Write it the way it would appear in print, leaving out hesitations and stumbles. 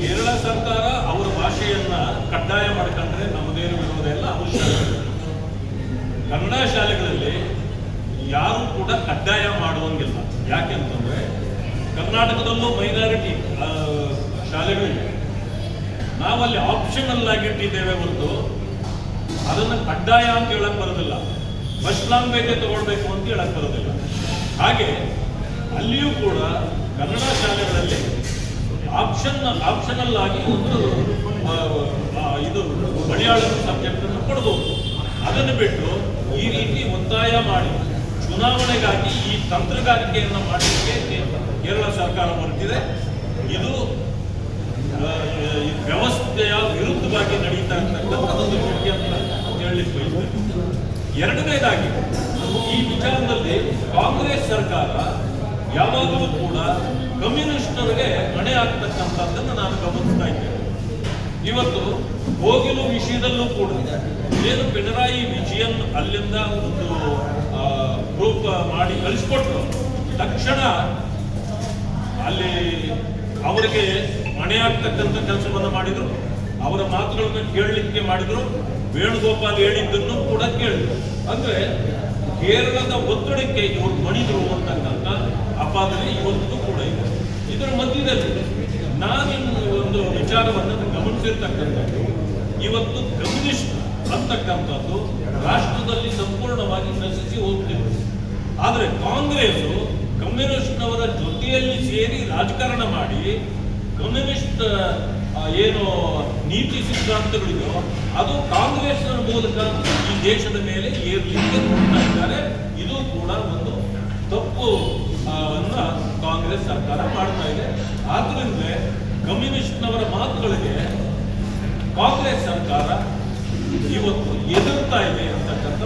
ಕೇರಳ ಸರ್ಕಾರ ಅವರ ಭಾಷೆಯನ್ನ ಕಡ್ಡಾಯ ಮಾಡ್ಕೊಂಡ್ರೆ ನಮ್ಮದೇನು ವಿರೋಧ ಇಲ್ಲ. ಅವಶ್ಯ ಕನ್ನಡ ಶಾಲೆಗಳಲ್ಲಿ ಯಾರು ಕೂಡ ಕಡ್ಡಾಯ ಮಾಡುವಂಗಿಲ್ಲ. ಯಾಕೆಂತಂದ್ರೆ ಕರ್ನಾಟಕದಲ್ಲೂ ಮೈನಾರಿಟಿ ಶಾಲೆಗಳಿವೆ. ನಾವಲ್ಲಿ ಆಪ್ಷನಲ್ ಆಗಿಟ್ಟಿದ್ದೇವೆ ಹೊರತು ಅದನ್ನು ಕಡ್ಡಾಯ ಅಂತ ಹೇಳಕ್ ಬರೋದಿಲ್ಲ. ಫಸ್ಟ್ ಲ್ಯಾಂಗ್ವೇಜ್ ತಗೊಳ್ಬೇಕು ಅಂತ ಹೇಳಕ್ ಬರೋದಿಲ್ಲ. ಹಾಗೆ ಅಲ್ಲಿಯೂ ಕೂಡ ಕನ್ನಡ ಶಾಲೆಗಳಲ್ಲಿ ಆಪ್ಷನಲ್ ಆಗಿ ಒಂದು ಇದು ಮಲಯಾಳಂ ಸಬ್ಜೆಕ್ಟ್ ಅನ್ನು ಕೊಡಬಹುದು. ಅದನ್ನು ಬಿಟ್ಟು ಈ ರೀತಿ ಒತ್ತಾಯ ಮಾಡಿ ಚುನಾವಣೆಗಾಗಿ ಈ ತಂತ್ರಗಾರಿಕೆಯನ್ನು ಮಾಡಲಿಕ್ಕೆ ಕೇರಳ ಸರ್ಕಾರ ಹೊರಟಿದೆ. ಇದು ವ್ಯವಸ್ಥೆಯ ವಿರುದ್ಧವಾಗಿ ನಡೀತಾ ಇರ್ತಕ್ಕಂಥದ್ದು ಅಂತ ಹೇಳಲಿಕ್ಕೆ ಬಯಸ್ತೇನೆ. ಎರಡನೇದಾಗಿ ಈ ವಿಚಾರದಲ್ಲಿ ಕಾಂಗ್ರೆಸ್ ಸರ್ಕಾರ ಯಾವಾಗಲೂ ಕೂಡ ಕಮ್ಯುನಿಸ್ಟರಿಗೆ ಮಣೆ ಆಗ್ತಕ್ಕಂಥದ್ದನ್ನು ನಾನು ಗಮನಿಸ್ತಾ ಇದ್ದೇನೆ. ಇವತ್ತು ಕೋಗಿಲು ವಿಷಯದಲ್ಲೂ ಕೂಡ ಏನು ಪಿಣರಾಯಿ ವಿಜಯನ್ ಅಲ್ಲಿಂದ ಒಂದು ಗ್ರೂಪ್ ಮಾಡಿ ಕಳಿಸ್ಕೊಟ್ರು, ತಕ್ಷಣ ಅಲ್ಲಿ ಅವರಿಗೆ ಮಣೆ ಆಗ್ತಕ್ಕಂಥ ಕೆಲಸವನ್ನು ಮಾಡಿದ್ರು. ಅವರ ಮಾತುಗಳನ್ನು ಕೇಳಲಿಕ್ಕೆ ಮಾಡಿದ್ರು. ವೇಣುಗೋಪಾಲ್ ಹೇಳಿದ್ದನ್ನು ಕೂಡ ಕೇಳಿದ್ರು. ಅಂದ್ರೆ ಕೇರಳದ ಒತ್ತಡಕ್ಕೆ ಇವರು ಮಣಿದ್ರು ಅಂತಕ್ಕಂಥ ಅಪಾದನೆ ಇವತ್ತು ಕೂಡ ಇದೆ. ಇದರ ಮಧ್ಯದಲ್ಲಿ ನಾನಿನ್ನು ಒಂದು ವಿಚಾರವನ್ನು ಗಮನಿಸಿರ್ತಕ್ಕಂಥದ್ದು, ಇವತ್ತು ಕಮ್ಯುನಿಸ್ಟ್ ಅಂತಕ್ಕಂಥದ್ದು ರಾಷ್ಟ್ರದಲ್ಲಿ ಸಂಪೂರ್ಣವಾಗಿ ನಶಿಸಿ ಹೋಗ್ತಿದೆ. ಆದರೆ ಕಾಂಗ್ರೆಸ್ ಕಮ್ಯುನಿಸ್ಟ್ನವರ ಜೊತೆಯಲ್ಲಿ ಸೇರಿ ರಾಜಕಾರಣ ಮಾಡಿ ಕಮ್ಯುನಿಸ್ಟ್ ಏನು ನೀತಿ ಸಿದ್ಧಾಂತಗಳಿದೋ ಅದು ಕಾಂಗ್ರೆಸ್ ಮೂಲಕ ಈ ದೇಶದ ಮೇಲೆ ಏರ್ಲಿಕ್ಕೆ ನೋಡ್ತಾ ಇದ್ದಾರೆ. ಇದು ಕೂಡ ಒಂದು ತಪ್ಪು ಅನ್ನ ಕಾಂಗ್ರೆಸ್ ಸರ್ಕಾರ ಮಾಡ್ತಾ ಇದೆ. ಆದ್ರಿಂದ ಕಮ್ಯುನಿಸ್ಟ್ನವರ ಮಾತುಗಳಿಗೆ ಕಾಂಗ್ರೆಸ್ ಸರ್ಕಾರ ಇವತ್ತು ಎದುರ್ತಾ ಇದೆ ಅಂತಕ್ಕಂಥ